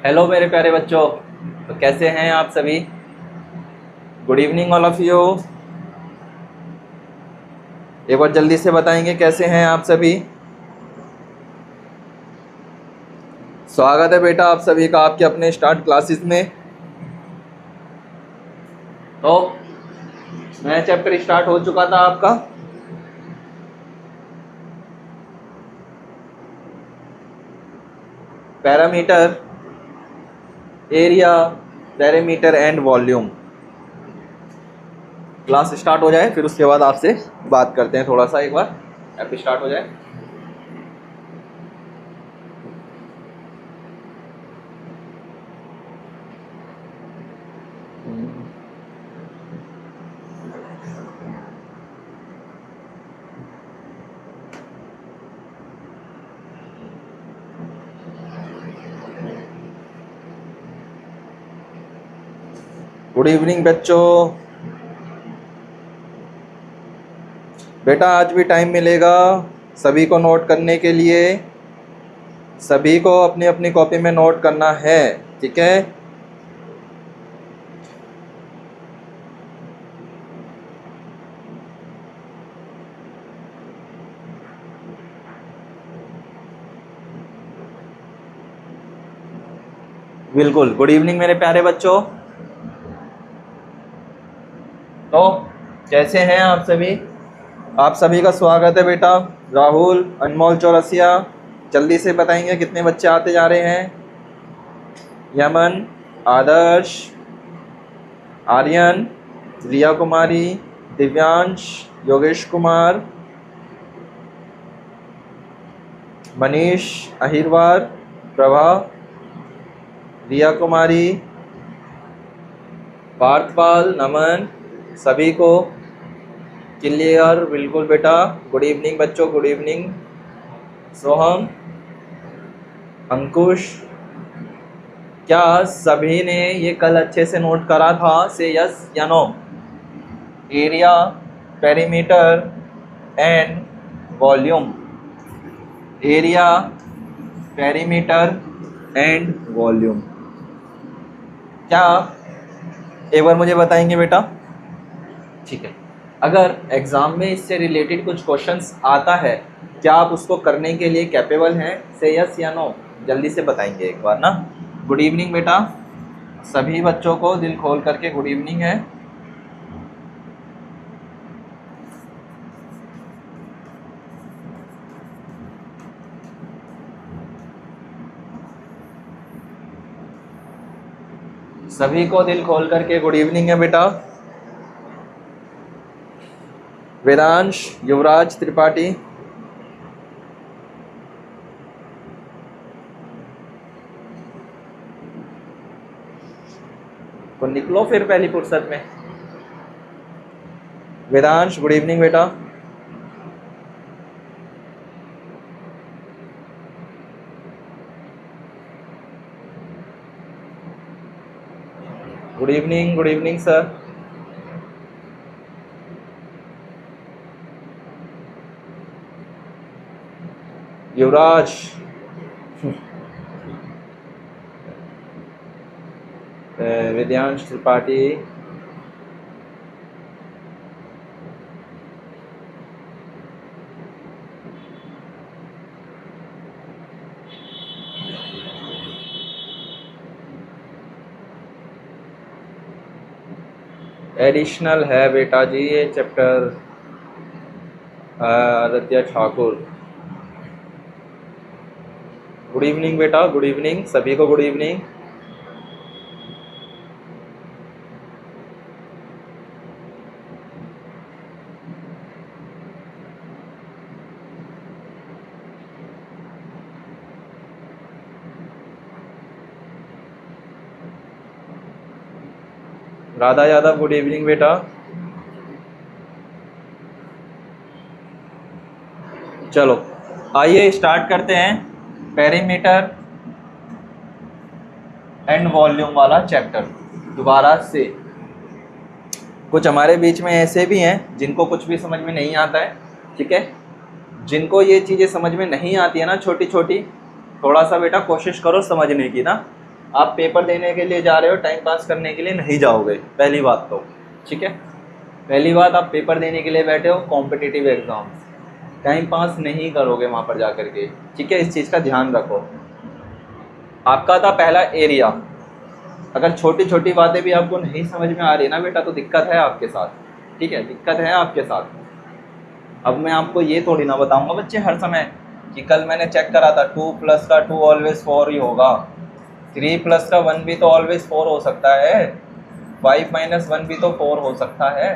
Hello मेरे प्यारे बच्चों, तो कैसे हैं आप सभी। Good evening all of you. एक बार जल्दी से बताएंगे कैसे हैं आप सभी। स्वागत है बेटा आप सभी का आपके अपने स्टार्ट क्लासेस में। तो नया चैप्टर स्टार्ट हो चुका था आपका। Parameter, area, perimeter and volume. Class start हो जाए फिर उसके बाद आपसे बात करते हैं थोड़ा सा। एक बार ऐप स्टार्ट हो जाए। गुड इवनिंग बच्चों। बेटा आज भी टाइम मिलेगा सभी को नोट करने के लिए। सभी को अपनी अपनी कॉपी में नोट करना है, ठीक है। बिल्कुल। गुड इवनिंग मेरे प्यारे बच्चों। तो कैसे हैं आप सभी। आप सभी का स्वागत है बेटा। राहुल, अनमोल चौरसिया, जल्दी से बताएंगे कितने बच्चे आते जा रहे हैं। यमन, आदर्श, आर्यन, रिया कुमारी, दिव्यांश, योगेश कुमार, मनीष, अहिरवार, प्रभा, रिया कुमारी, पार्थपाल, नमन, सभी को क्लियर। बिल्कुल बेटा। गुड इवनिंग बच्चों, गुड इवनिंग। सोहम, अंकुश, क्या सभी ने ये कल अच्छे से नोट करा था? से यस या no. Area, perimeter and volume. Area, perimeter and volume. क्या एक बार मुझे बताएंगे बेटा? ठीक है। अगर एग्जाम में इससे रिलेटेड कुछ क्वेश्चंस आता है, क्या आप उसको करने के लिए कैपेबल हैं? से यस या नो, जल्दी से बताएंगे एक बार ना। गुड इवनिंग बेटा, सभी बच्चों को दिल खोल करके गुड इवनिंग है। सभी को दिल खोल करके गुड इवनिंग है बेटा। वेदांश, युवराज त्रिपाठी, तो निकलो फिर पहली फुर्सत में। वेदांश गुड इवनिंग बेटा। Good evening sir. Yuvraj, Vedansh Tripathi, additional है बेटा जी ये chapter. Aditya Thakur, good evening बेटा, गुड इवनिंग सभी को, good evening. Radha Yadav good evening बेटा। चलो आइए स्टार्ट करते हैं पेरीमीटर एंड वॉल्यूम वाला चैप्टर दोबारा से। कुछ हमारे बीच में ऐसे भी हैं जिनको कुछ भी समझ में नहीं आता है, ठीक है। जिनको ये चीज़ें समझ में नहीं आती है ना छोटी छोटी, थोड़ा सा बेटा कोशिश करो समझने की ना। आप पेपर देने के लिए जा रहे हो, टाइम पास करने के लिए नहीं जाओगे, पहली बात तो, ठीक है। पहली बात, आप पेपर देने के लिए बैठे हो कॉम्पिटिटिव एग्ज़ाम्स, टाइम पास नहीं करोगे वहाँ पर जा कर के, ठीक है। इस चीज़ का ध्यान रखो। आपका था पहला एरिया। अगर छोटी छोटी बातें भी आपको नहीं समझ में आ रही ना बेटा, तो दिक्कत है आपके साथ, ठीक है, दिक्कत है आपके साथ। अब मैं आपको ये थोड़ी ना बताऊंगा बच्चे हर समय कि कल मैंने चेक करा था 2 प्लस का 2 ऑलवेज 4 ही होगा, 3 प्लस का 1 भी तो ऑलवेज 4 हो सकता है, 5 माइनस 1 भी तो 4 हो सकता है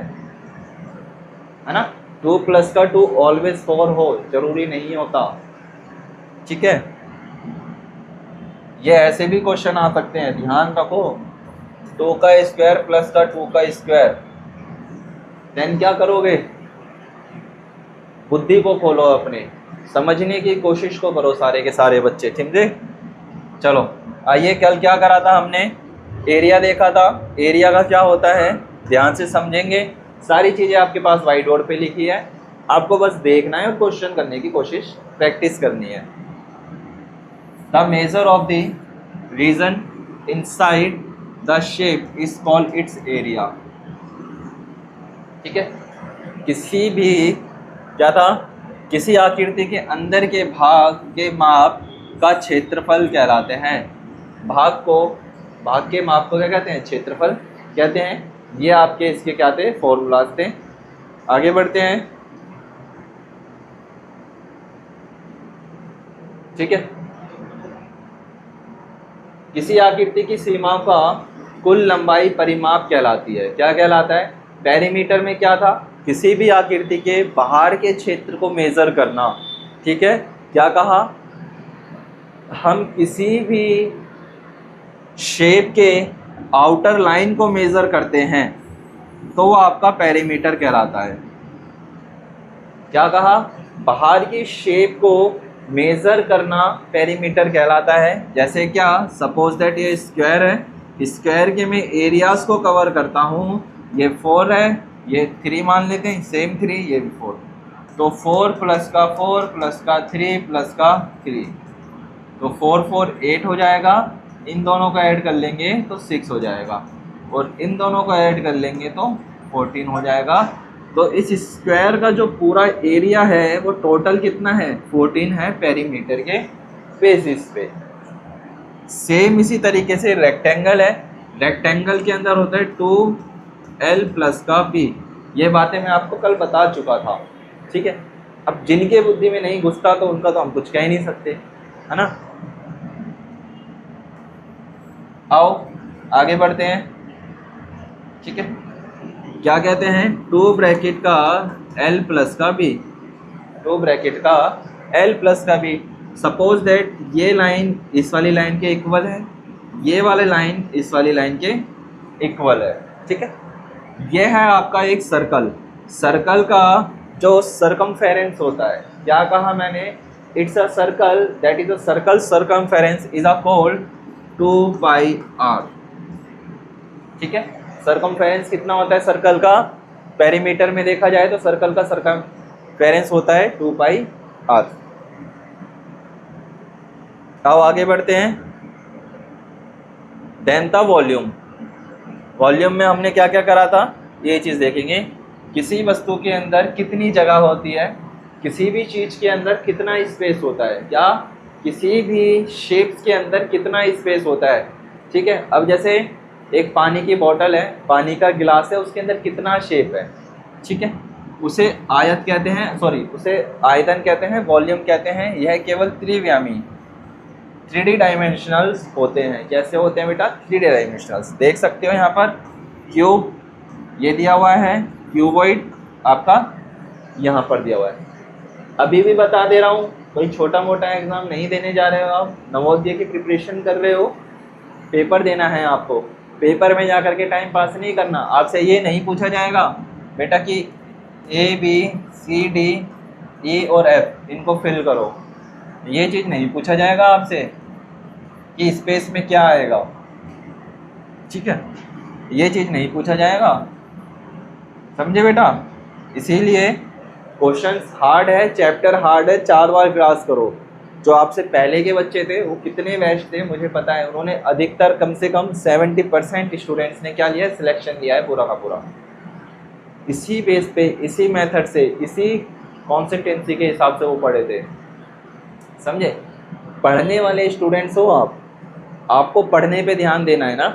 ना। 2 प्लस का 2 ऑलवेज 4 हो जरूरी नहीं होता, ठीक है। ये ऐसे भी क्वेश्चन आ सकते हैं, ध्यान रखो। 2 का स्क्वायर प्लस का 2 का स्क्वायर, देन क्या करोगे? बुद्धि को खोलो, अपने समझने की कोशिश को करो सारे के सारे बच्चे, ठीक है। चलो आइए, कल क्या करा था हमने? एरिया देखा था। एरिया का क्या होता है ध्यान से समझेंगे। सारी चीज़ें आपके पास व्हाइट बोर्ड पे लिखी है, आपको बस देखना है और क्वेश्चन करने की कोशिश, प्रैक्टिस करनी है। The measure of the region inside the shape is called its area, ठीक है। किसी भी क्या था, किसी आकृति के अंदर के भाग के माप का क्षेत्रफल कहलाते हैं। भाग के माप को क्या कहते हैं? क्षेत्रफल कहते हैं। ये आपके इसके क्या थे? फॉर्मूलाज थे। आगे बढ़ते हैं, ठीक है। किसी आकृति की सीमा का कुल लंबाई परिमाप कहलाती है। क्या कहलाता है? पेरीमीटर में क्या था? किसी भी आकृति के बाहर के क्षेत्र को मेजर करना, ठीक है। क्या कहा? हम किसी भी शेप के आउटर लाइन को मेजर करते हैं तो वो आपका पेरीमीटर कहलाता है। क्या कहा? बाहर की शेप को मेजर करना पेरीमीटर कहलाता है। जैसे क्या? सपोज दैट ये स्क्वायर है, स्क्वायर के मैं एरियाज को कवर करता हूँ। ये 4 है, ये 3 मान लेते हैं, सेम 3, ये भी 4, तो 4 प्लस का 4 प्लस का 3 प्लस का 3, तो 4 4 8 हो जाएगा। इन दोनों का ऐड कर लेंगे तो 6 हो जाएगा, और इन दोनों का ऐड कर लेंगे तो 14 हो जाएगा। तो इस स्क्वायर का जो पूरा एरिया है वो टोटल कितना है? 14 है पेरीमीटर के बेसिस पे। सेम इसी तरीके से रेक्टेंगल है, रेक्टेंगल के अंदर होता है 2l प्लस का b। ये बातें मैं आपको कल बता चुका था, ठीक है। अब जिनके बुद्धि में नहीं घुसता तो उनका तो हम कुछ कह ही नहीं सकते, है ना। आओ आगे बढ़ते हैं, ठीक है। क्या कहते हैं? 2 ब्रैकेट का l प्लस का b, 2 ब्रैकेट का l प्लस का b। सपोज दैट ये लाइन इस वाली लाइन के इक्वल है, ये वाले लाइन इस वाली लाइन के इक्वल है, ठीक है। ये है आपका एक सर्कल। सर्कल का जो सर्कमफेरेंस होता है, क्या कहा मैंने? It's a circle that is a circle circumference is a called 2 pi r, ठीक है। सर्कमफेरेंस कितना होता है सर्कल का? पेरीमीटर में देखा जाए तो सर्कल का सर्कमफेरेंस होता है 2 पाई r। आओ आगे बढ़ते हैं। देन था वॉल्यूम। वॉल्यूम में हमने क्या क्या करा था ये चीज़ देखेंगे। किसी वस्तु के अंदर कितनी जगह होती है, किसी भी चीज़ के अंदर कितना स्पेस होता है, या किसी भी शेप्स के अंदर कितना स्पेस होता है, ठीक है। अब जैसे एक पानी की बोतल है, पानी का गिलास है, उसके अंदर कितना शेप है, ठीक है, उसे आयत कहते हैं, सॉरी उसे आयतन कहते हैं, वॉल्यूम कहते हैं। यह केवल त्रिव्यामी 3D डायमेंशनल्स होते हैं। कैसे होते हैं बेटा? 3D डायमेंशनल्स। देख सकते हो यहाँ पर क्यूब ये दिया हुआ है, क्यूबॉइड आपका यहाँ पर दिया हुआ है। अभी भी बता दे रहा हूँ, कोई छोटा मोटा एग्जाम नहीं देने जा रहे हो आप, नवोदय की प्रिपरेशन कर रहे हो, पेपर देना है आपको। पेपर में जा कर के टाइम पास नहीं करना। आपसे ये नहीं पूछा जाएगा बेटा कि ABCDE और F इनको फिल करो, ये चीज़ नहीं पूछा जाएगा आपसे कि स्पेस में क्या आएगा, ठीक है, ये चीज़ नहीं पूछा जाएगा, समझे बेटा। इसीलिए क्वेश्चंस हार्ड है, चैप्टर हार्ड है, 4 बार क्लास करो, जो आपसे पहले के बच्चे थे वो कितने बैच थे मुझे पता है, उन्होंने अधिकतर कम से कम 70% स्टूडेंट्स ने क्या लिया है, सिलेक्शन लिया है पूरा का पूरा। इसी बेस पे, इसी मेथड से, इसी कॉन्सिस्टेंसी के हिसाब से वो पढ़े थे, समझे। पढ़ने वाले स्टूडेंट्स हो आप, आपको पढ़ने पे ध्यान देना है ना,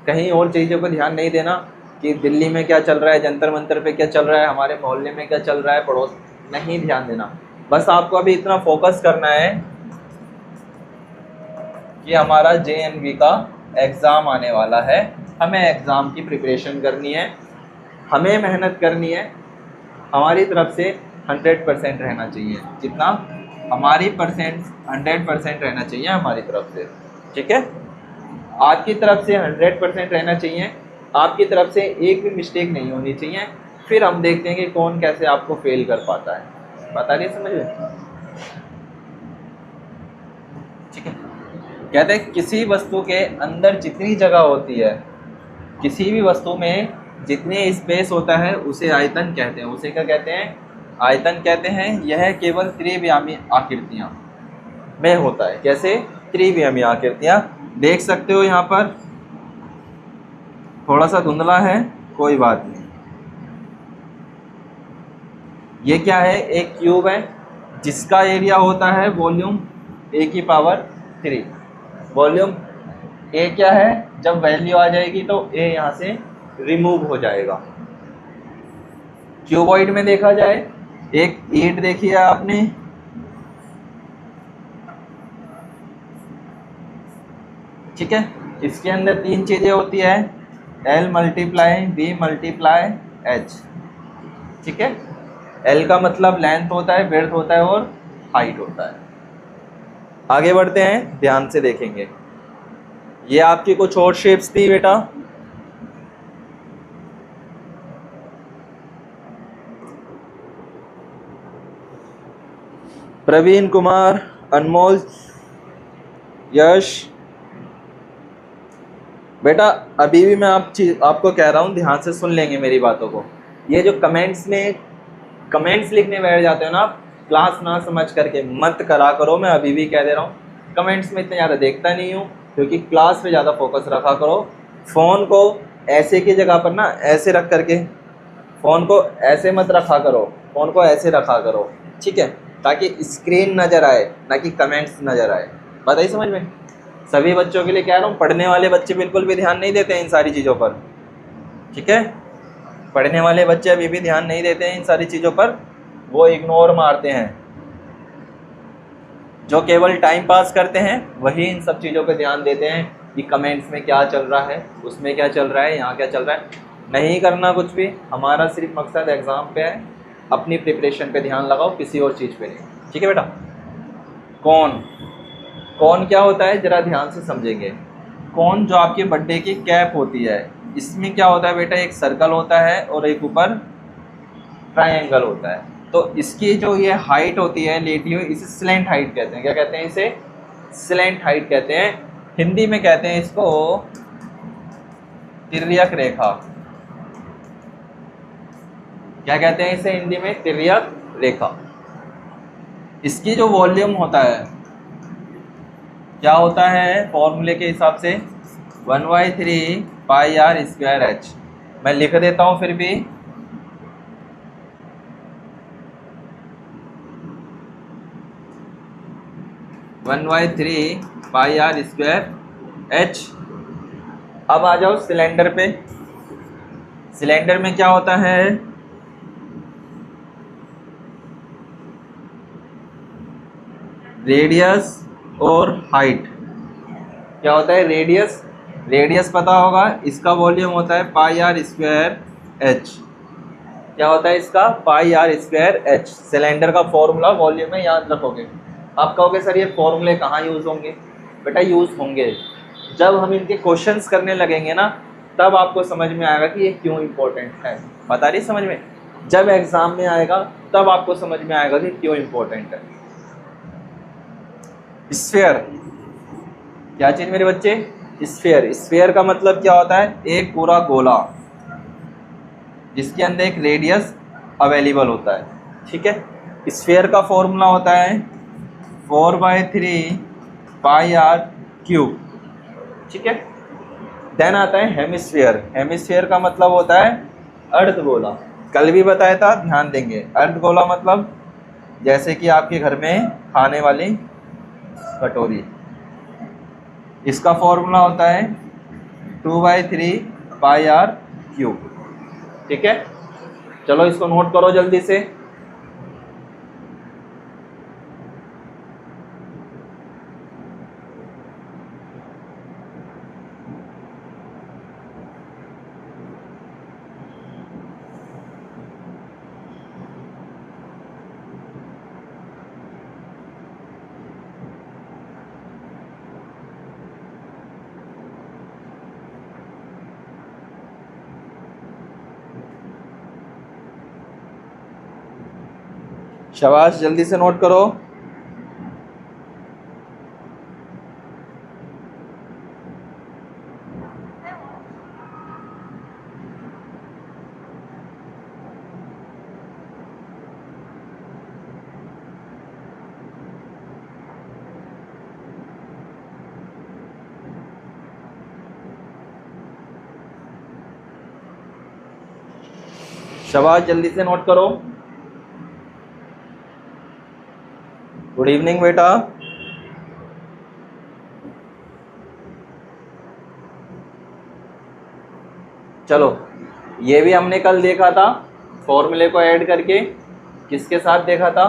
कहीं और चीज़ों पर ध्यान नहीं देना कि दिल्ली में क्या चल रहा है, जंतर मंतर पे क्या चल रहा है, हमारे मोहल्ले में क्या चल रहा है, पड़ोस, नहीं ध्यान देना। बस आपको अभी इतना फोकस करना है कि हमारा JNV का एग्ज़ाम आने वाला है, हमें एग्ज़ाम की प्रिपरेशन करनी है, हमें मेहनत करनी है, हमारी तरफ से 100% रहना चाहिए। कितना? हमारी 100% रहना चाहिए हमारी तरफ से, ठीक है। आपकी तरफ से 100% रहना चाहिए, आपकी तरफ से एक भी मिस्टेक नहीं होनी चाहिए। फिर हम देखते हैं कि कौन कैसे आपको फेल कर पाता है। पता नहीं, समझ में? ठीक है। कहते हैं किसी वस्तु के अंदर जितनी जगह होती है, किसी भी वस्तु में जितने स्पेस होता है उसे आयतन कहते हैं। उसे क्या कहते हैं? आयतन कहते हैं। यह केवल त्रिवियामी आकृतियाँ में होता है। कैसे? त्रिवियामी आकृतियाँ। देख सकते हो यहाँ पर थोड़ा सा धुंधला है, कोई बात नहीं। ये क्या है? एक क्यूब है जिसका एरिया होता है वॉल्यूम A⁻3। वॉल्यूम A क्या है? जब वैल्यू आ जाएगी तो A यहाँ से रिमूव हो जाएगा। क्यूबॉइड में देखा जाए, एक ईंट देखी है आपने, ठीक है। इसके अंदर 3 चीजें होती है, L × B × H, ठीक है। L का मतलब लेंथ होता है, ब्रेड्थ होता है और हाइट होता है। आगे बढ़ते हैं, ध्यान से देखेंगे। ये आपकी कुछ और शेप्स थी बेटा। प्रवीण कुमार, अनमोल, यश, बेटा अभी भी मैं आपको कह रहा हूँ, ध्यान से सुन लेंगे मेरी बातों को। ये जो कमेंट्स में कमेंट्स लिखने बैठ जाते हो ना, क्लास ना समझ करके मत करा करो। मैं अभी भी कह दे रहा हूँ, कमेंट्स में इतना ज़्यादा देखता नहीं हूँ, क्योंकि क्लास पे ज़्यादा फोकस रखा करो। फ़ोन को ऐसे की जगह पर ना ऐसे रख करके, फ़ोन को ऐसे मत रखा करो, फ़ोन को ऐसे रखा करो, ठीक है, ताकि स्क्रीन नज़र आए ना कि कमेंट्स नज़र आए। बात आई समझ में? सभी बच्चों के लिए कह रहा हूँ, पढ़ने वाले बच्चे बिल्कुल भी ध्यान नहीं देते हैं इन सारी चीज़ों पर, ठीक है। पढ़ने वाले बच्चे अभी भी ध्यान नहीं देते हैं इन सारी चीज़ों पर, वो इग्नोर मारते हैं। जो केवल टाइम पास करते हैं वही इन सब चीज़ों पे ध्यान देते हैं कि कमेंट्स में क्या चल रहा है, उसमें क्या चल रहा है, यहाँ क्या चल रहा है। नहीं करना कुछ भी, हमारा सिर्फ मकसद एग्ज़ाम पे है। अपनी प्रिपरेशन पे ध्यान लगाओ, किसी और चीज़ पे नहीं, ठीक है बेटा। कौन क्या होता है ज़रा ध्यान से समझेंगे। कौन जो आपके बर्थडे की कैप होती है, इसमें क्या होता है बेटा, एक सर्कल होता है और एक ऊपर ट्रायंगल होता है। तो इसकी जो ये हाइट होती है लेटी हुई, इसे स्लैंट हाइट कहते हैं। क्या कहते हैं इसे? स्लैंट हाइट कहते हैं। हिंदी में कहते हैं इसको तिर्यक रेखा। क्या कहते हैं इसे हिंदी में? तिर्यक रेखा। इसकी जो वॉल्यूम होता है क्या होता है फॉर्मूले के हिसाब से? 1/3 πr²h। मैं लिख देता हूँ फिर भी, वन बाई 3 πr²h। अब आ जाओ सिलेंडर पे। सिलेंडर में क्या होता है? रेडियस और हाइट। क्या होता है? रेडियस पता होगा, इसका वॉल्यूम होता है πr²h। क्या होता है इसका? πr²h। सिलेंडर का फॉर्मूला वॉल्यूम में याद रखोगे। आप कहोगे सर ये फॉर्मूले कहाँ यूज़ होंगे? बेटा यूज़ होंगे जब हम इनके क्वेश्चंस करने लगेंगे ना, तब आपको समझ में आएगा कि ये क्यों इम्पोर्टेंट है। बता रही समझ में? जब एग्ज़ाम में आएगा तब आपको समझ में आएगा कि क्यों इम्पोर्टेंट है। स्फीयर क्या चीज़ मेरे बच्चे? स्फीयर का मतलब क्या होता है? एक पूरा गोला जिसके अंदर एक रेडियस अवेलेबल होता है, ठीक है। स्फीयर का फॉर्मूला होता है 4/3 पाई आर क्यूब। ठीक है। देन आता है हेमिस्फीयर। हेमिस्फीयर का मतलब होता है अर्धगोला। कल भी बताया था, ध्यान देंगे। अर्धगोला मतलब जैसे कि आपके घर में खाने वाली कटोरी, इसका फॉर्मूला होता है 2/3 पाई आर क्यूब। ठीक है, चलो इसको नोट करो जल्दी से। शाबाश, जल्दी से नोट करो। शाबाश, जल्दी से नोट करो। गुड इवनिंग बेटा। चलो, ये भी हमने कल देखा था फॉर्मूले को ऐड करके। किसके साथ देखा था?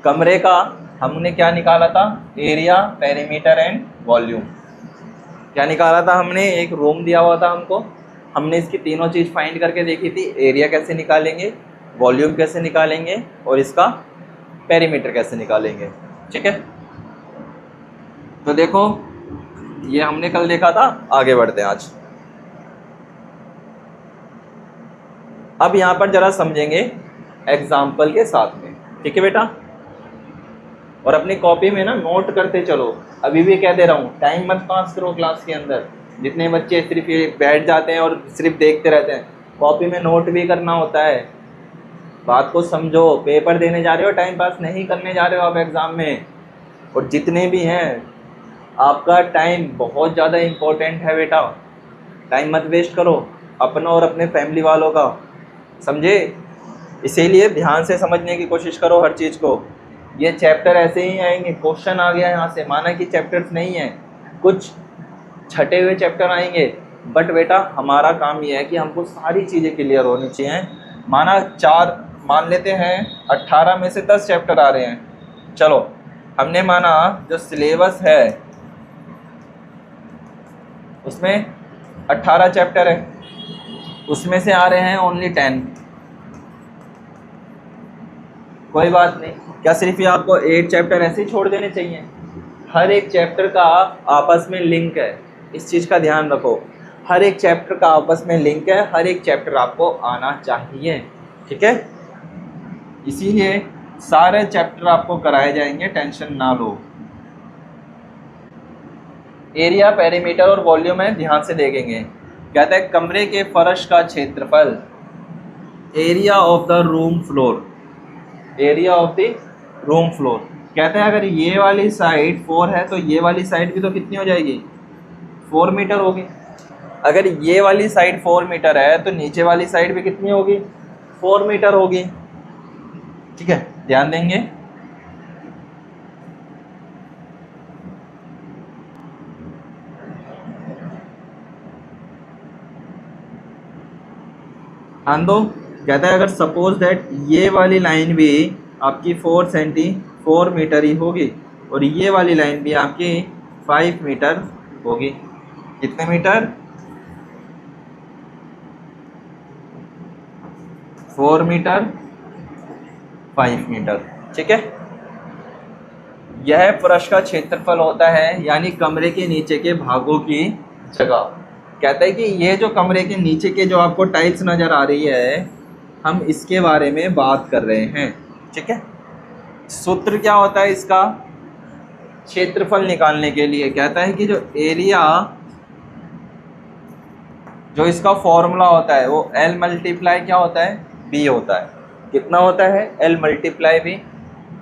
कमरे का हमने क्या निकाला था? Area, perimeter and volume. क्या निकाला था हमने? एक रूम दिया हुआ था हमको, हमने इसकी तीनों चीज़ फाइंड करके देखी थी। एरिया कैसे निकालेंगे, वॉल्यूम कैसे निकालेंगे, और इसका पेरीमीटर कैसे निकालेंगे। ठीक है, तो देखो ये हमने कल देखा था। आगे बढ़ते हैं आज। अब यहाँ पर जरा समझेंगे एग्जाम्पल के साथ में। ठीक है बेटा, और अपनी कॉपी में ना नोट करते चलो। अभी भी कह दे रहा हूँ, टाइम मत पास करो क्लास के अंदर। जितने बच्चे सिर्फ ये बैठ जाते हैं और सिर्फ देखते रहते हैं, कॉपी में नोट भी करना होता है। बात को समझो, पेपर देने जा रहे हो, टाइम पास नहीं करने जा रहे हो आप एग्ज़ाम में। और जितने भी हैं, आपका टाइम बहुत ज़्यादा इम्पोर्टेंट है बेटा। टाइम मत वेस्ट करो अपना और अपने फैमिली वालों का, समझे? इसीलिए ध्यान से समझने की कोशिश करो हर चीज़ को। ये चैप्टर ऐसे ही आएंगे, क्वेश्चन आ गया यहाँ से, माना कि चैप्टर्स नहीं हैं, कुछ छटे हुए चैप्टर आएंगे, बट बेटा हमारा काम ये है कि हमको सारी चीज़ें क्लियर होनी चाहिए। माना मान लेते हैं 18 में से 10 चैप्टर आ रहे हैं। चलो, हमने माना जो सिलेबस है उसमें 18 चैप्टर है, उसमें से आ रहे हैं ओनली 10। कोई बात नहीं, क्या सिर्फ ये आपको 8 चैप्टर ऐसे ही छोड़ देने चाहिए? हर एक चैप्टर का आपस में लिंक है, इस चीज़ का ध्यान रखो। हर एक चैप्टर का आपस में लिंक है, हर एक चैप्टर आपको आना चाहिए। ठीक है, इसीलिए सारे चैप्टर आपको कराए जाएंगे, टेंशन ना लो। एरिया, पेरीमीटर और वॉल्यूम है, ध्यान से देखेंगे। कहता है कमरे के फर्श का क्षेत्रफल, area of the room floor, area of the room floor. कहते हैं अगर ये वाली साइड 4 है तो ये वाली साइड भी तो कितनी हो जाएगी? 4 मीटर होगी। अगर ये वाली साइड 4 मीटर है तो नीचे वाली साइड भी कितनी होगी? 4 मीटर होगी। ठीक है, ध्यान देंगे। ध्यान दो, कहता है अगर सपोज दैट ये वाली लाइन भी आपकी 4 मीटर ही होगी और ये वाली लाइन भी आपकी 5 मीटर होगी। कितने मीटर? 4 metre, 5 metre. ठीक है, यह फर्श का क्षेत्रफल होता है, यानी कमरे के नीचे के भागों की जगह। कहता है कि ये जो कमरे के नीचे के जो आपको टाइल्स नज़र आ रही है, हम इसके बारे में बात कर रहे हैं। ठीक है, सूत्र क्या होता है इसका? क्षेत्रफल निकालने के लिए कहता है कि जो एरिया, जो इसका फॉर्मूला होता है वो L मल्टीप्लाई क्या होता है? B होता है। कितना होता है? L multiply B।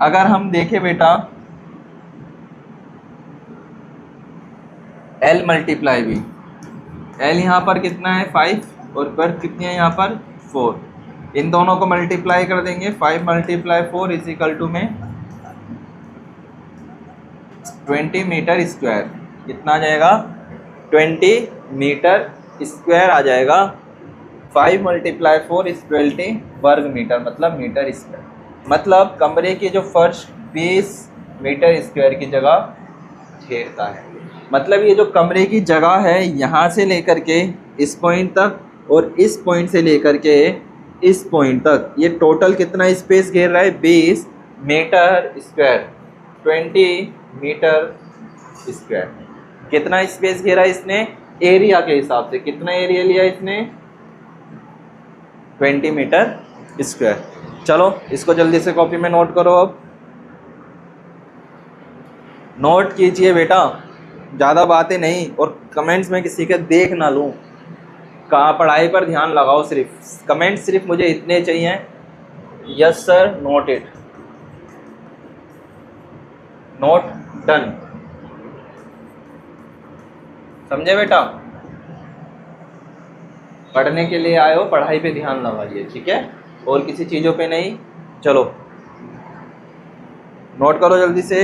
अगर हम देखें बेटा एल मल्टीप्लाई बी, एल यहाँ पर कितना है 5 और बर्थ कितनी है यहाँ पर 4, इन दोनों को मल्टीप्लाई कर देंगे, 5 मल्टीप्लाई 4 इज इक्वल टू में 20 मीटर स्क्वायर। कितना आ जाएगा 20 मीटर स्क्वायर आ जाएगा। 5 मल्टीप्लाई 4 इज 20 वर्ग मीटर, मतलब मीटर स्क्वायर। मतलब कमरे की जो फर्श 20 मीटर स्क्वायर की जगह घेरता है। मतलब ये जो कमरे की जगह है यहाँ से लेकर के इस पॉइंट तक और इस पॉइंट से लेकर के इस पॉइंट तक, ये टोटल कितना स्पेस घेर रहा है 20 मीटर स्क्वायर, 20 मीटर स्क्वायर। कितना स्पेस घेरा इसने एरिया के हिसाब से, कितना एरिया लिया इसने 20 मीटर स्क्वायर। चलो इसको जल्दी से कॉपी में नोट करो। अब नोट कीजिए बेटा, ज़्यादा बातें नहीं, और कमेंट्स में किसी के देख ना लूँ। कहाँ पढ़ाई पर ध्यान लगाओ, सिर्फ कमेंट सिर्फ मुझे इतने चाहिए, yes sir note it, note done. समझे बेटा, पढ़ने के लिए आए हो, पढ़ाई पे ध्यान लगाइए, ठीक है, और किसी चीज़ों पे नहीं। चलो नोट करो जल्दी से।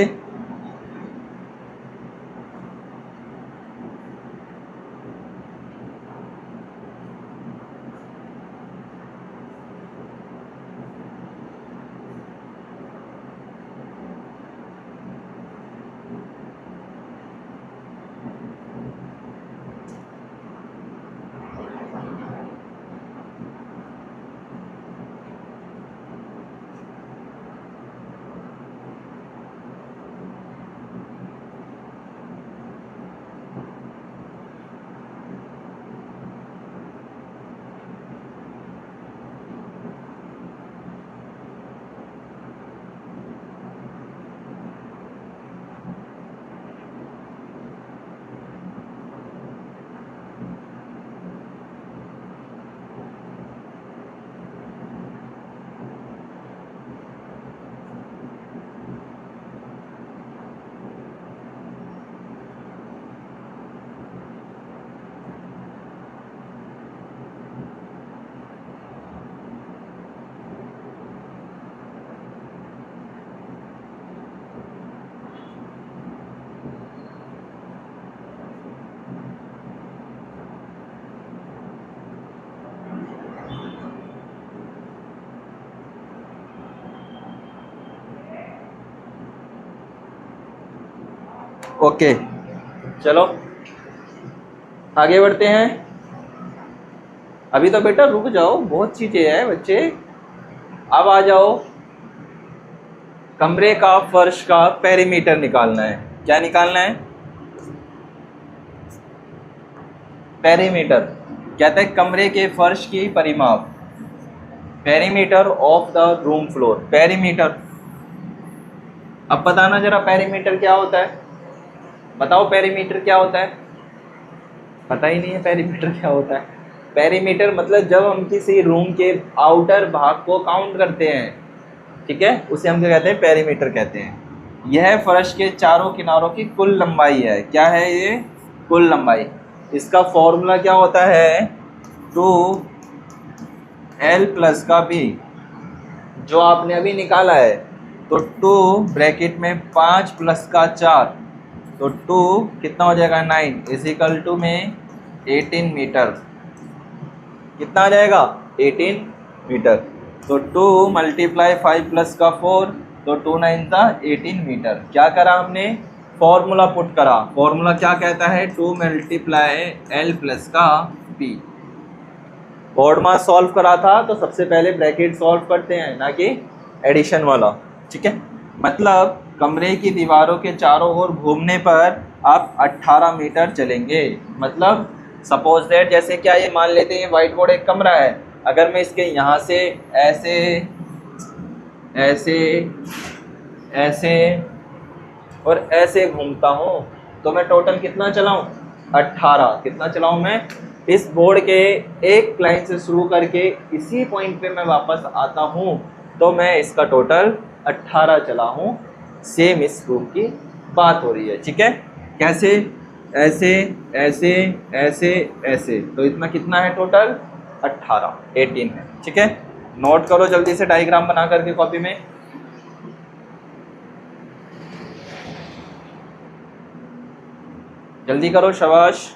ओके चलो आगे बढ़ते हैं। अभी तो बेटा रुक जाओ, बहुत चीजें हैं बच्चे। अब आ जाओ, कमरे का फर्श का पेरीमीटर निकालना है। क्या निकालना है? पेरीमीटर कहते हैं कमरे के फर्श की परिमाप, perimeter of the room floor. Perimeter, अब बताना जरा पेरीमीटर क्या होता है, बताओ पेरीमीटर क्या होता है। पता ही नहीं है पेरीमीटर क्या होता है। पेरीमीटर मतलब जब हम किसी रूम के आउटर भाग को काउंट करते हैं, ठीक है, उसे हम क्या कहते हैं, पेरीमीटर कहते हैं। यह फर्श के चारों किनारों की कुल लंबाई है। क्या है ये? कुल लंबाई। इसका फॉर्मूला क्या होता है? 2l प्लस का b, जो आपने अभी निकाला है। तो 2 ब्रैकेट में 5 प्लस का 4, तो 2 कितना हो जाएगा 9 इजिकल टू में 18 मीटर। कितना आ जाएगा 18 मीटर। तो 2 मल्टीप्लाई 5 प्लस का 4, तो 2 9 था 18 मीटर। क्या करा हमने? फॉर्मूला पुट करा। फॉर्मूला क्या कहता है? 2 मल्टीप्लाई l प्लस का b। बोर्ड में सॉल्व करा था तो सबसे पहले ब्रैकेट सॉल्व करते हैं, ना कि एडिशन वाला, ठीक है। मतलब कमरे की दीवारों के चारों ओर घूमने पर आप 18 मीटर चलेंगे। मतलब सपोज दैट, जैसे क्या ये मान लेते हैं व्हाइट बोर्ड एक कमरा है, अगर मैं इसके यहाँ से ऐसे ऐसे ऐसे और ऐसे घूमता हूँ तो मैं टोटल कितना चलाऊँ? 18। कितना चलाऊँ मैं? इस बोर्ड के एक लाइन से शुरू करके इसी पॉइंट पे मैं वापस आता हूँ तो मैं इसका टोटल 18 चला हूँ। सेम इस रूम की बात हो रही है, ठीक है। कैसे? ऐसे ऐसे ऐसे ऐसे, तो इतना कितना है टोटल? 18 है। ठीक है, नोट करो जल्दी से डायग्राम बना करके कॉपी में। जल्दी करो, शाबाश।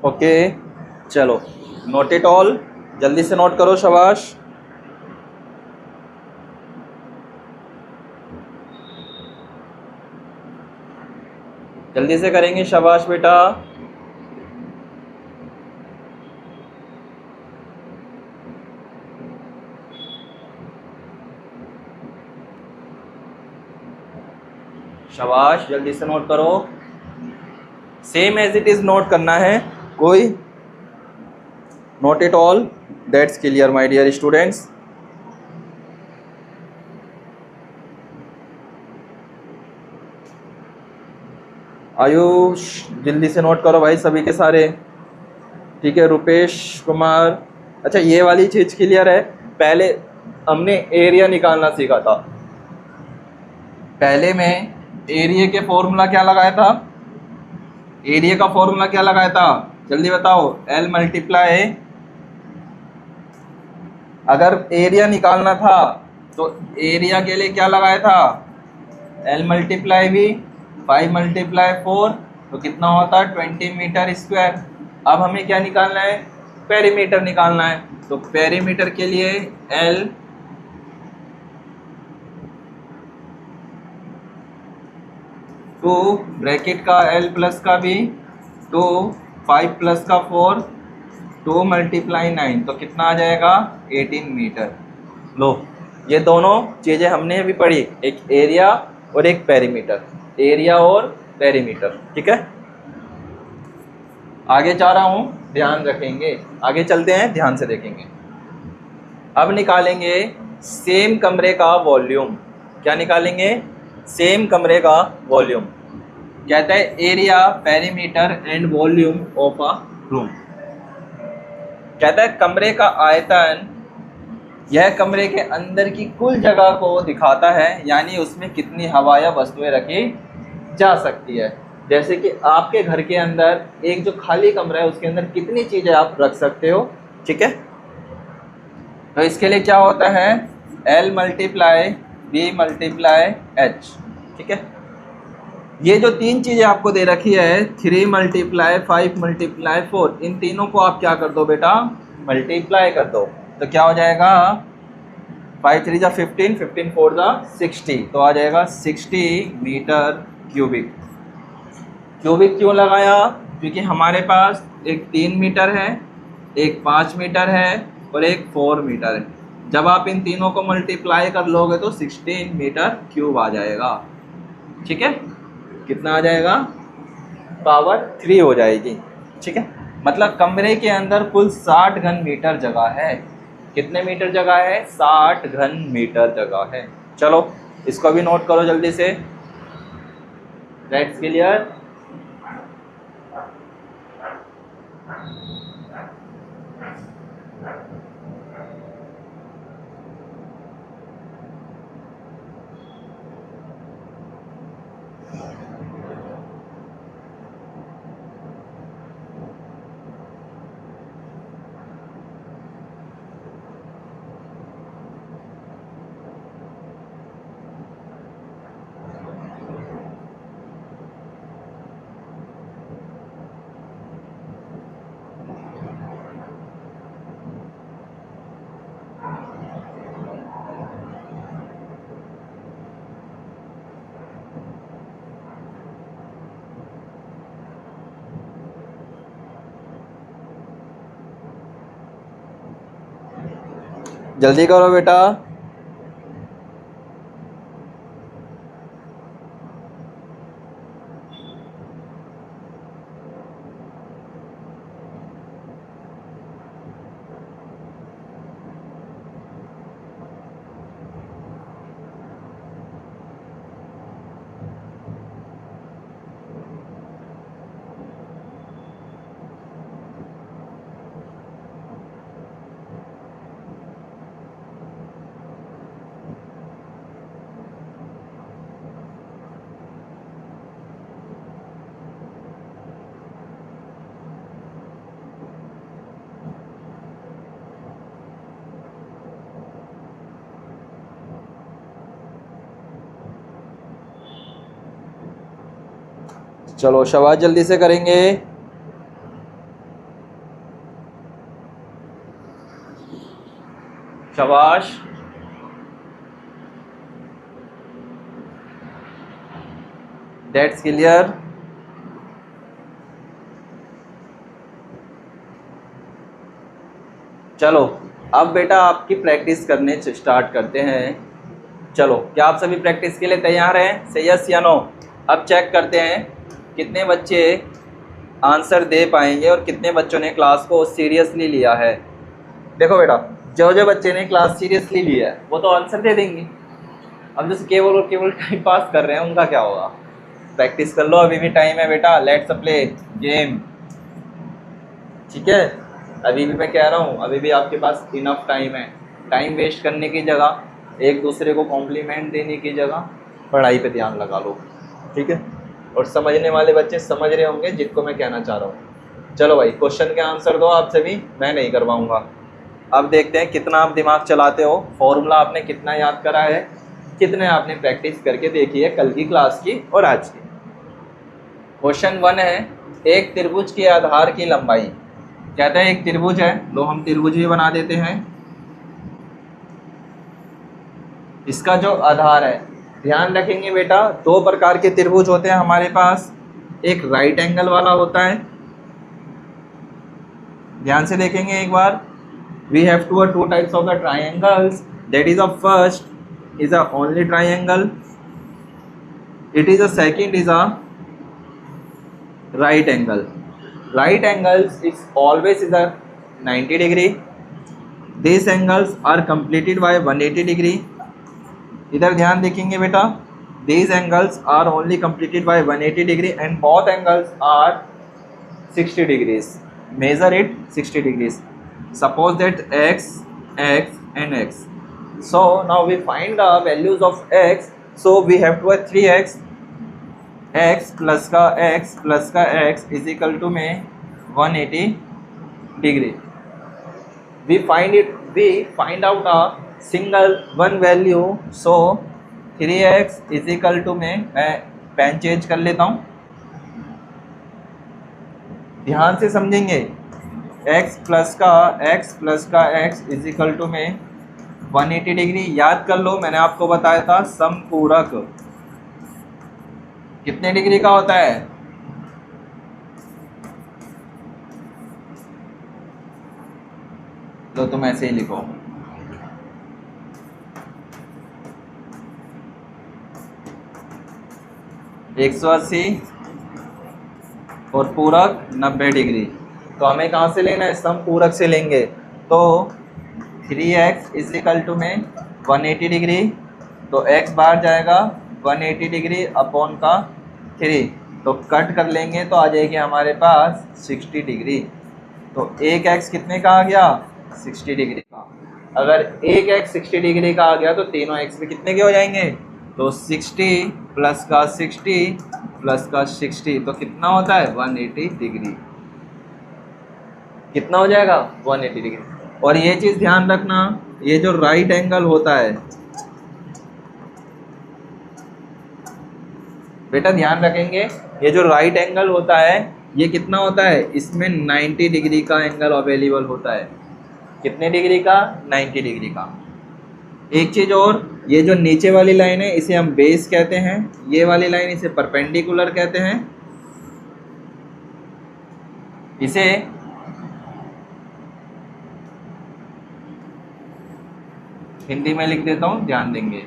ओके, चलो नोट इट ऑल, जल्दी से नोट करो, शाबाश। जल्दी से करेंगे, शाबाश बेटा। शाबाश, जल्दी से नोट करो। Same as it is note करना है, कोई note it all, that's clear my dear students. Ayush, जल्दी से नोट करो भाई सभी के सारे। ठीक है, रुपेश कुमार, अच्छा ये वाली चीज क्लियर है। पहले हमने एरिया निकालना सीखा था। पहले में एरिया के फॉर्मूला क्या लगाया था? एरिया का फॉर्मूला क्या लगाया था? जल्दी बताओ। L मल्टीप्लाई, अगर एरिया निकालना था तो एरिया के लिए क्या लगाया था? L मल्टीप्लाई भी 5 मल्टीप्लाई 4, तो कितना होता है? 20 मीटर स्क्वायर। अब हमें क्या निकालना है? पेरीमीटर निकालना है। तो पेरीमीटर के लिए L 2 ब्रैकेट का L प्लस का भी 2, 5 प्लस का 4, 2 मल्टीप्लाई 9, तो कितना आ जाएगा? 18 मीटर। लो, ये दोनों चीज़ें हमने अभी पढ़ी, एक एरिया और एक पेरीमीटर, एरिया और पेरीमीटर। ठीक है, आगे जा रहा हूँ, ध्यान रखेंगे, आगे चलते हैं, ध्यान से देखेंगे। अब निकालेंगे सेम कमरे का वॉल्यूम। क्या निकालेंगे? सेम कमरे का वॉल्यूम। कहता है area, perimeter and volume of a room. कहता है कमरे का आयतन यह कमरे के अंदर की कुल जगह को दिखाता है, यानी उसमें कितनी हवा या वस्तुएं रखी जा सकती है। जैसे कि आपके घर के अंदर एक जो खाली कमरा है उसके अंदर कितनी चीज़ें आप रख सकते हो। ठीक है, तो इसके लिए क्या होता है? L multiply B multiply H। ठीक है, ये जो तीन चीज़ें आपको दे रखी है, 3 मल्टीप्लाई 5 मल्टीप्लाई 4, इन तीनों को आप क्या कर दो बेटा? मल्टीप्लाई कर दो। तो क्या हो जाएगा? 5 3 जा 15, 15 4 जा 60, तो आ जाएगा 60 मीटर क्यूबिक। क्यूबिक क्यों लगाया? क्योंकि हमारे पास एक 3 मीटर है, एक 5 मीटर है और एक 4 मीटर है। जब आप इन तीनों को मल्टीप्लाई कर लोगे तो 16 मीटर क्यूब आ जाएगा। ठीक है, कितना आ जाएगा? पावर 3 हो जाएगी। ठीक है, मतलब कमरे के अंदर कुल 60 घन मीटर जगह है। कितने मीटर जगह है? 60 घन मीटर जगह है। चलो इसको भी नोट करो जल्दी से। That's clear. जल्दी करो बेटा। चलो शाबाश, जल्दी से करेंगे। शाबाश। That's clear. चलो अब बेटा आपकी प्रैक्टिस करने स्टार्ट करते हैं। चलो, क्या आप सभी प्रैक्टिस के लिए तैयार हैं? से यस या नो। अब चेक करते हैं कितने बच्चे आंसर दे पाएंगे और कितने बच्चों ने क्लास को सीरियसली लिया है। देखो बेटा, जो बच्चे ने क्लास सीरियसली लिया है वो तो आंसर दे देंगे। अब जैसे केवल और केवल टाइम पास कर रहे हैं उनका क्या होगा? प्रैक्टिस कर लो, अभी भी टाइम है बेटा। Let's play game. ठीक है, अभी भी मैं कह रहा हूँ, अभी भी आपके पास इनफ टाइम है। टाइम वेस्ट करने की जगह, एक दूसरे को कॉम्प्लीमेंट देने की जगह पढ़ाई पे ध्यान लगा लो। ठीक है, और समझने वाले बच्चे समझ रहे होंगे जिनको मैं कहना चाह रहा हूँ। चलो भाई, क्वेश्चन के आंसर दो आप सभी, मैं नहीं करवाऊँगा। अब देखते हैं कितना आप दिमाग चलाते हो, फॉर्मूला आपने कितना याद करा है, कितने आपने प्रैक्टिस करके देखी है कल की क्लास की और आज की। क्वेश्चन 1 है, एक त्रिभुज के आधार की लंबाई। कहते हैं एक त्रिभुज है, लो हम त्रिभुज ही बना देते हैं। इसका जो आधार है, ध्यान रखेंगे बेटा, दो प्रकार के त्रिभुज होते हैं हमारे पास। एक राइट एंगल वाला होता है, ध्यान से देखेंगे एक बार। We have two types of the triangles, that is the first is a only triangle, it is a second is a right angle. Right angles is always is a 90 degree. These angles are completed by 180 degree. इधर ध्यान देखेंगे बेटा, these angles are only completed by 180 degree and both angles are 60 degrees. Measure it 60 degrees. Suppose that x, x and x. So now we find the values of x. So we have to have 3x. x plus का x is equal to में 180 degree. We find out a single one value. So 3x is equal to में मैं pen change कर लेता हूँ, ध्यान से समझेंगे। x प्लस का x इज इक्वल टू में 180 डिग्री। याद कर लो, मैंने आपको बताया था समपूरक कितने डिग्री का होता है? लो तुम ऐसे ही लिखो, एक 180 और पूरक 90 डिग्री। तो हमें कहाँ से लेना है? समपूरक से लेंगे। तो 3x इज इक्वल टू में 180 डिग्री, तो x बाहर जाएगा 180 डिग्री अपॉन का 3, तो कट कर लेंगे तो आ जाएगी हमारे पास 60 डिग्री। तो एक एक्स कितने का आ गया, 60 डिग्री का। अगर एक एक्स 60 डिग्री का आ गया तो तीनों एक्स भी कितने के हो जाएंगे, तो 60 प्लस का 60 प्लस का 60 तो कितना होता है 180 डिग्री। कितना हो जाएगा 180 डिग्री। और ये चीज ध्यान रखना, ये जो राइट एंगल होता है बेटा, ध्यान रखेंगे, ये जो राइट एंगल होता है ये कितना होता है, इसमें 90 डिग्री का एंगल अवेलेबल होता है। कितने डिग्री का, 90 डिग्री का। एक चीज और, ये जो नीचे वाली लाइन है इसे हम बेस कहते हैं, ये वाली लाइन इसे परपेंडिकुलर कहते हैं। इसे हिंदी में लिख देता हूं, ध्यान देंगे।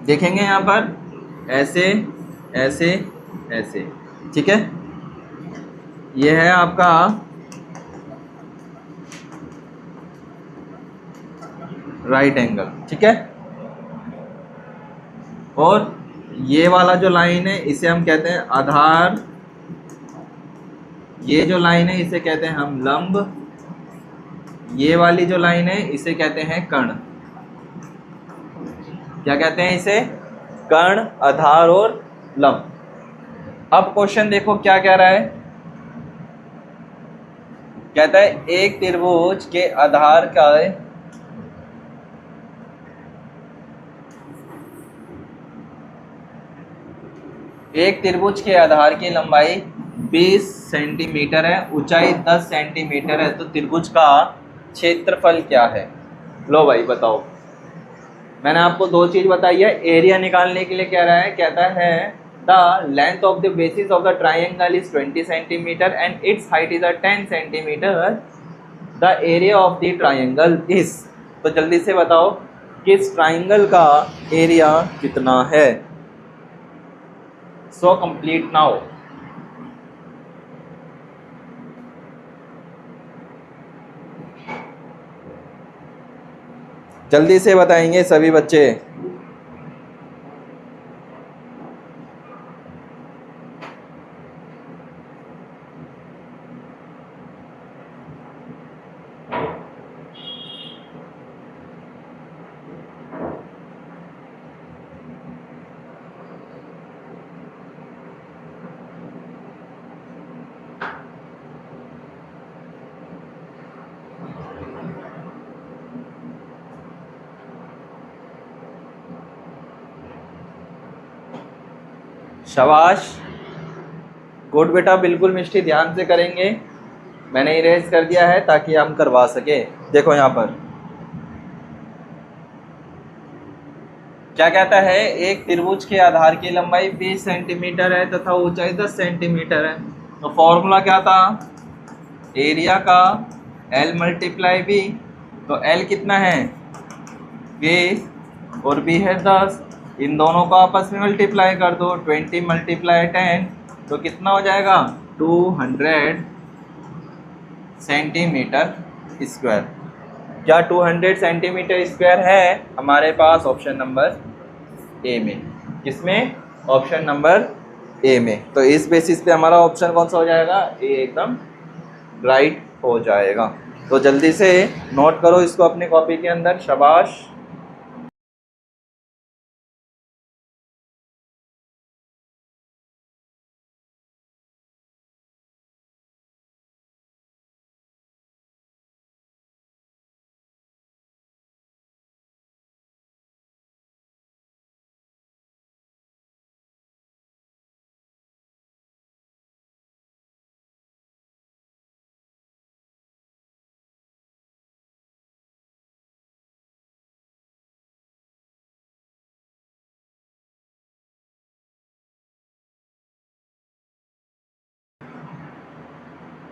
देखेंगे यहाँ पर ऐसे ऐसे ऐसे, ठीक है। ये है आपका राइट एंगल, ठीक है। और ये वाला जो लाइन है इसे हम कहते हैं आधार, ये जो लाइन है इसे कहते हैं हम लंब, ये वाली जो लाइन है इसे कहते हैं कर्ण। क्या कहते हैं इसे, कर्ण, आधार और लंब। अब क्वेश्चन देखो क्या कह रहा है, कहता है एक त्रिभुज के आधार का एक त्रिभुज के आधार की लंबाई 20 सेंटीमीटर है, ऊंचाई 10 सेंटीमीटर है, तो त्रिभुज का क्षेत्रफल क्या है। लो भाई बताओ, मैंने आपको दो चीज बताई है। एरिया निकालने के लिए कह रहा है, कहता है the length of the basis of the triangle is 20 centimetre and it's height is 10 centimetre, the area of the triangle is. तो जल्दी से बताओ किस ट्राइंगल का एरिया कितना है। So complete now. जल्दी से बताएंगे सभी बच्चे। शाबाश, गुड बेटा, बिल्कुल मिष्टी, ध्यान से करेंगे। मैंने इरेज कर दिया है ताकि हम करवा सके। देखो यहाँ पर क्या कहता है, एक त्रिभुज के आधार की लंबाई 20 सेंटीमीटर है तथा ऊंचाई 10 सेंटीमीटर है। तो फॉर्मूला क्या था, एरिया का L मल्टीप्लाई बी। तो L कितना है 20 और B है 10, इन दोनों को आपस में मल्टीप्लाई कर दो, 20 मल्टीप्लाई 10 तो कितना हो जाएगा 200 सेंटीमीटर स्क्वायर। क्या 200 सेंटीमीटर स्क्वायर है हमारे पास ऑप्शन नंबर ए में। किसमें, ऑप्शन नंबर ए में। तो इस बेसिस पे हमारा ऑप्शन कौन सा हो जाएगा, ए एकदम राइट हो जाएगा। तो जल्दी से नोट करो इसको अपनी कॉपी के अंदर, शाबाश।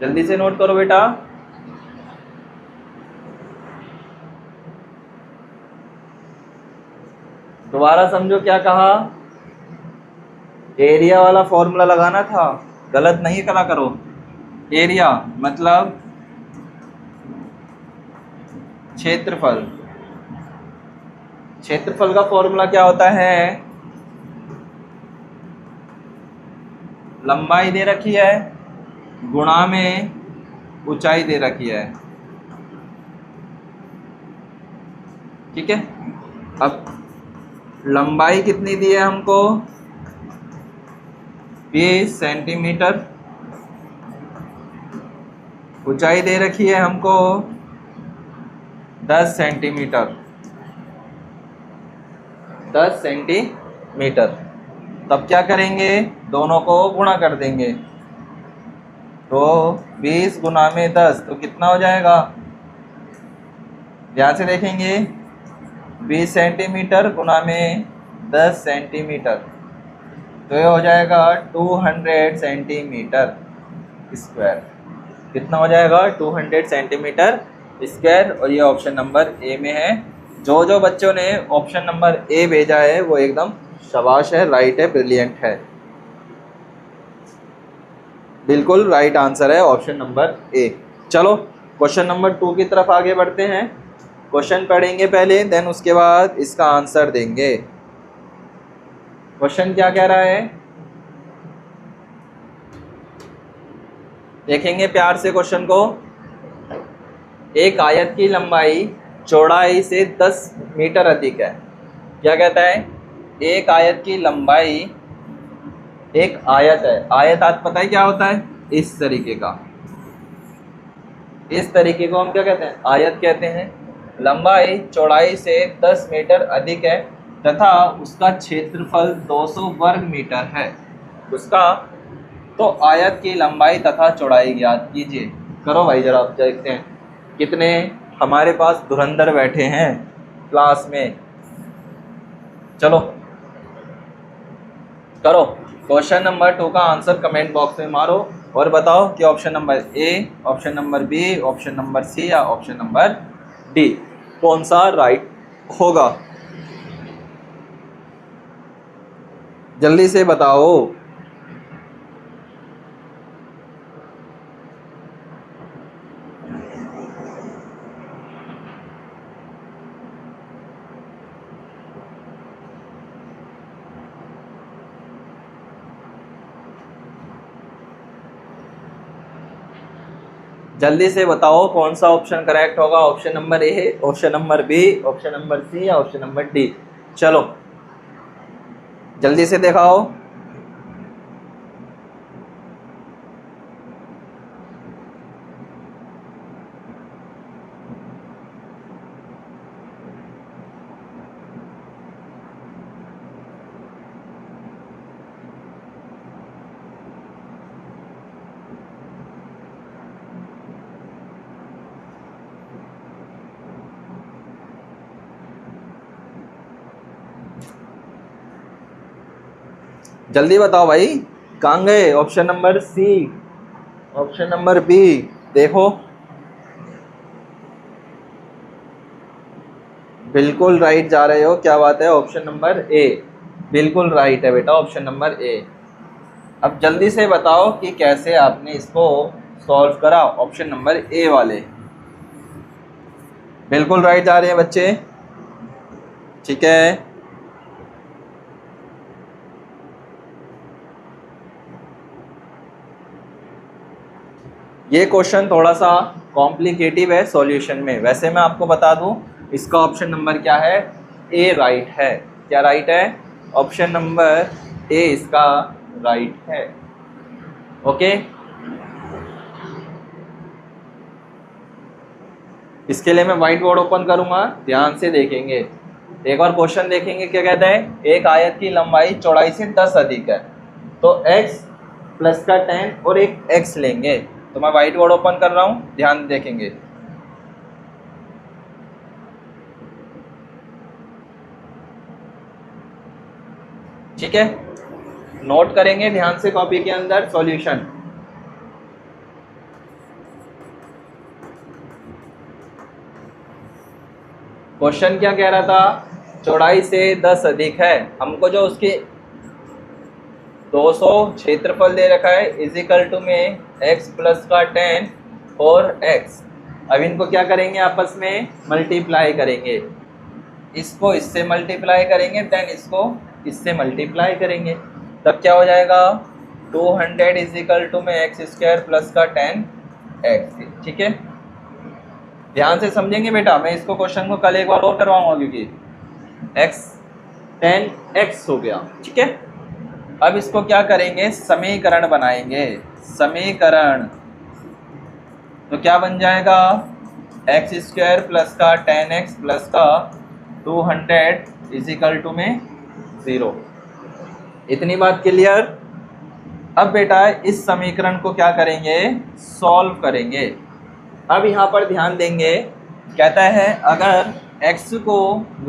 जल्दी से नोट करो बेटा। दोबारा समझो क्या कहा, एरिया वाला फॉर्मूला लगाना था, गलत नहीं करा करो। एरिया मतलब क्षेत्रफल। क्षेत्रफल का फॉर्मूला क्या होता है, लंबाई दे रखी है गुणा में ऊंचाई दे रखी है, ठीक है। अब लंबाई कितनी दी है हमको, 20 सेंटीमीटर, ऊंचाई दे रखी है हमको 10 सेंटीमीटर, 10 सेंटीमीटर। तब क्या करेंगे, दोनों को गुणा कर देंगे, तो 20 गुना में 10 तो कितना हो जाएगा, ध्यान से देखेंगे, 20 सेंटीमीटर गुना में 10 सेंटीमीटर, तो ये हो जाएगा 200 सेंटीमीटर स्क्वायर। कितना हो जाएगा, 200 सेंटीमीटर स्क्वायर। और ये ऑप्शन नंबर ए में है। जो जो बच्चों ने ऑप्शन नंबर ए भेजा है वो एकदम शाबाश है, राइट है, ब्रिलियंट है, बिल्कुल राइट आंसर है ऑप्शन नंबर ए। चलो क्वेश्चन नंबर 2 की तरफ आगे बढ़ते हैं। क्वेश्चन पढ़ेंगे पहले, देन उसके बाद इसका आंसर देंगे। क्वेश्चन क्या कह रहा है, देखेंगे प्यार से क्वेश्चन को। एक आयत की लंबाई चौड़ाई से 10 मीटर अधिक है। क्या कहता है, एक आयत की लंबाई, एक आयत है, आयत आप पता है क्या होता है, इस तरीके का, इस तरीके को हम क्या कहते हैं, आयत कहते हैं। लंबाई चौड़ाई से 10 मीटर अधिक है तथा उसका क्षेत्रफल 200 वर्ग मीटर है उसका, तो आयत की लंबाई तथा चौड़ाई ज्ञात कीजिए। करो भाई जरा, आप देखते हैं कितने हमारे पास धुरंधर बैठे हैं क्लास में। चलो करो, क्वेश्चन नंबर 2 का आंसर कमेंट बॉक्स में मारो और बताओ कि option number A, option number B, option number C या ऑप्शन नंबर डी कौन सा राइट होगा। जल्दी से बताओ। जल्दी से बताओ कौन सा ऑप्शन करेक्ट होगा, option number A, option number B, option number C या ऑप्शन नंबर डी। चलो जल्दी से दिखाओ। जल्दी बताओ भाई, कहाँ गए, option number C, option number B, देखो बिल्कुल राइट जा रहे हो, क्या बात है, ऑप्शन नंबर ए बिल्कुल राइट है बेटा, ऑप्शन नंबर ए। अब जल्दी से बताओ कि कैसे आपने इसको सॉल्व करा, ऑप्शन नंबर ए वाले बिल्कुल राइट जा रहे हैं बच्चे, ठीक है। ये क्वेश्चन थोड़ा सा कॉम्प्लिकेटिव है सॉल्यूशन में, वैसे मैं आपको बता दूं इसका ऑप्शन नंबर क्या है, ए राइट है। क्या राइट है, ऑप्शन नंबर ए इसका राइट है, ओके। इसके लिए मैं व्हाइट बोर्ड ओपन करूंगा, ध्यान से देखेंगे। एक और क्वेश्चन देखेंगे, क्या कहता है, एक आयत की लंबाई चौड़ाई से 10 अधिक है, तो x प्लस का 10 और एक x लेंगे। तो मैं व्हाइट बोर्ड ओपन कर रहा हूं, ध्यान देखेंगे। ठीक है, नोट करेंगे ध्यान से कॉपी के अंदर सॉल्यूशन। क्वेश्चन क्या कह रहा था, चौड़ाई से 10 अधिक है, हमको जो उसके 200 क्षेत्रफल दे रखा है इजिकल टू में x प्लस का 10 और x। अब इनको क्या करेंगे, आपस में मल्टीप्लाई करेंगे, इसको इससे मल्टीप्लाई करेंगे, देन इसको इससे मल्टीप्लाई करेंगे, तब क्या हो जाएगा 200 इज इक्वल टू में एक्स स्क्वायर प्लस का 10x। ठीक है, ध्यान से समझेंगे बेटा। मैं इसको क्वेश्चन को कल एक बार और करवाऊंगा क्योंकि x 10x हो गया। ठीक है, अब इसको क्या करेंगे, समीकरण बनाएंगे। समीकरण तो क्या बन जाएगा, एक्स स्क्वायर प्लस का 10x प्लस का 200 इज इक्वल टू में 0। इतनी बात क्लियर। अब बेटा इस समीकरण को क्या करेंगे, सॉल्व करेंगे। अब यहाँ पर ध्यान देंगे, कहता है अगर x को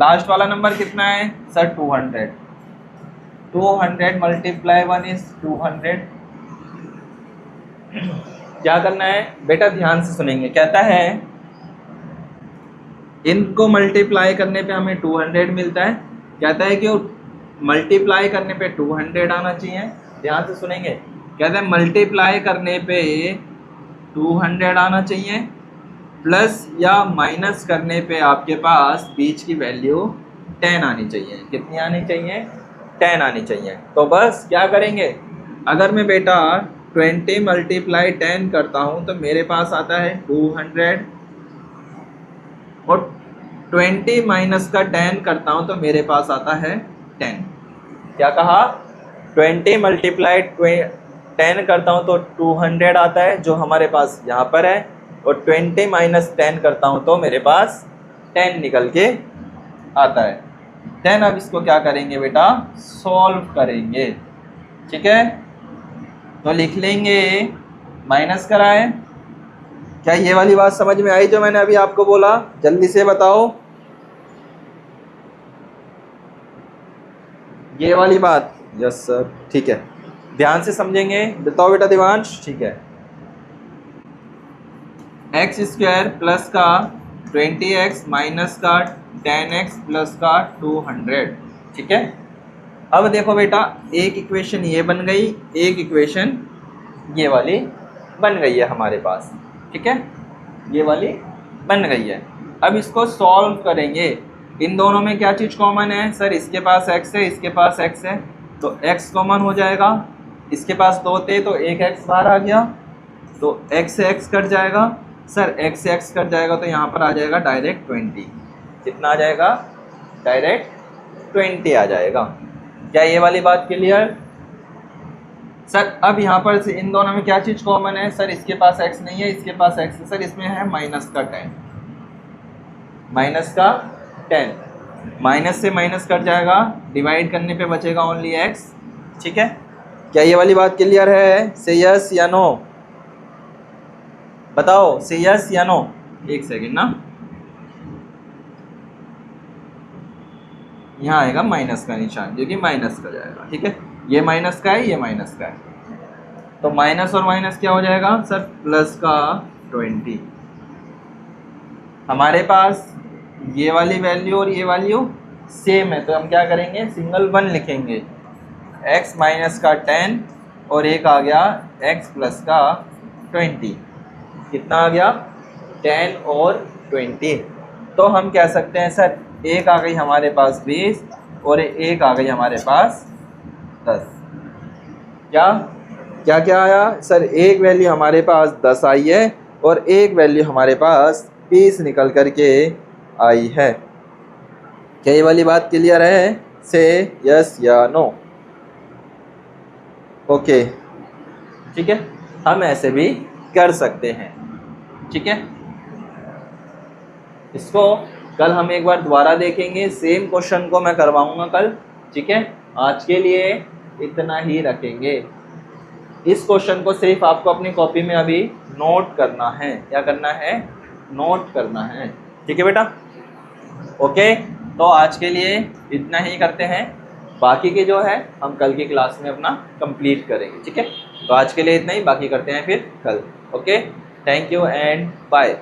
लास्ट वाला नंबर कितना है सर 200 मल्टीप्लाई 1 इज 200। क्या करना है बेटा, ध्यान से सुनेंगे। कहता है इनको मल्टीप्लाई करने पे हमें 200 मिलता है। कहता है कि मल्टीप्लाई करने पे 200 आना चाहिए। ध्यान से सुनेंगे, कहते हैं मल्टीप्लाई करने पे 200 आना चाहिए, प्लस या माइनस करने पे आपके पास बीच की वैल्यू 10 आनी चाहिए। कितनी आनी चाहिए, 10 आनी चाहिए। तो बस क्या करेंगे, अगर मैं बेटा 20 मल्टीप्लाई 10 करता हूँ तो मेरे पास आता है 200, और 20 माइनस का 10 करता हूँ तो मेरे पास आता है 10। क्या कहा, 20 मल्टीप्लाई 10 करता हूँ तो 200 आता है जो हमारे पास यहाँ पर है, और 20 माइनस 10 करता हूँ तो मेरे पास 10 निकल के आता है। 10 अब इसको क्या करेंगे बेटा, सॉल्व करेंगे। ठीक है, तो लिख लेंगे माइनस कराए। क्या ये वाली बात समझ में आई जो मैंने अभी आपको बोला, जल्दी से बताओ ये वाली बात। यस सर, ठीक है, ध्यान से समझेंगे। बताओ बेटा दिवांश, ठीक है। एक्स स्क्वायर प्लस का 20x माइनस का 10x प्लस का 200। ठीक है, अब देखो बेटा एक इक्वेशन ये बन गई, एक इक्वेशन ये वाली बन गई है हमारे पास। ठीक है, ये वाली बन गई है। अब इसको सॉल्व करेंगे। इन दोनों में क्या चीज़ कॉमन है सर, इसके पास x है, इसके पास x है, तो x कॉमन हो जाएगा। इसके पास 2 थे तो एक x बाहर आ गया, तो x से x कट जाएगा सर, x से x कट जाएगा तो यहाँ पर आ जाएगा डायरेक्ट 20। कितना आ जाएगा, डायरेक्ट 20 आ जाएगा। क्या ये वाली बात क्लियर सर? अब यहाँ पर से इन दोनों में क्या चीज़ कॉमन है सर, इसके पास x नहीं है, इसके पास x है सर, इसमें है माइनस का 10। माइनस का 10, माइनस से माइनस कट जाएगा, डिवाइड करने पे बचेगा ओनली x। ठीक है, क्या ये वाली बात क्लियर है? से यस या नो बताओ, से यस या नो। एक सेकेंड ना, यहाँ आएगा माइनस का निशान जो कि माइनस का जाएगा। ठीक है, ये माइनस का है, ये माइनस का है, तो माइनस और माइनस क्या हो जाएगा सर, प्लस का 20। हमारे पास ये वाली वैल्यू और ये वैल्यू सेम है, तो हम क्या करेंगे, सिंगल 1 लिखेंगे। x माइनस का 10 और एक आ गया x प्लस का 20। कितना आ गया, 10 और 20। तो हम कह सकते हैं सर एक आ गई हमारे पास 20 और एक आ गई हमारे पास 10। क्या क्या क्या आया सर, एक वैल्यू हमारे पास 10 आई है और एक वैल्यू हमारे पास 20 निकल करके आई है। क्या ये वाली बात क्लियर है? से यस या नो। ओके, ठीक है, हम ऐसे भी कर सकते हैं। ठीक है, इसको कल हम एक बार दोबारा देखेंगे, सेम क्वेश्चन को मैं करवाऊंगा कल। ठीक है, आज के लिए इतना ही रखेंगे। इस क्वेश्चन को सिर्फ आपको अपनी कॉपी में अभी नोट करना है। क्या करना है? नोट करना है। ठीक है बेटा, ओके। तो आज के लिए इतना ही करते हैं, बाकी के जो है हम कल की क्लास में अपना कंप्लीट करेंगे। ठीक है, तो आज के लिए इतना ही, बाकी करते हैं फिर कल। Okay, thank you and bye.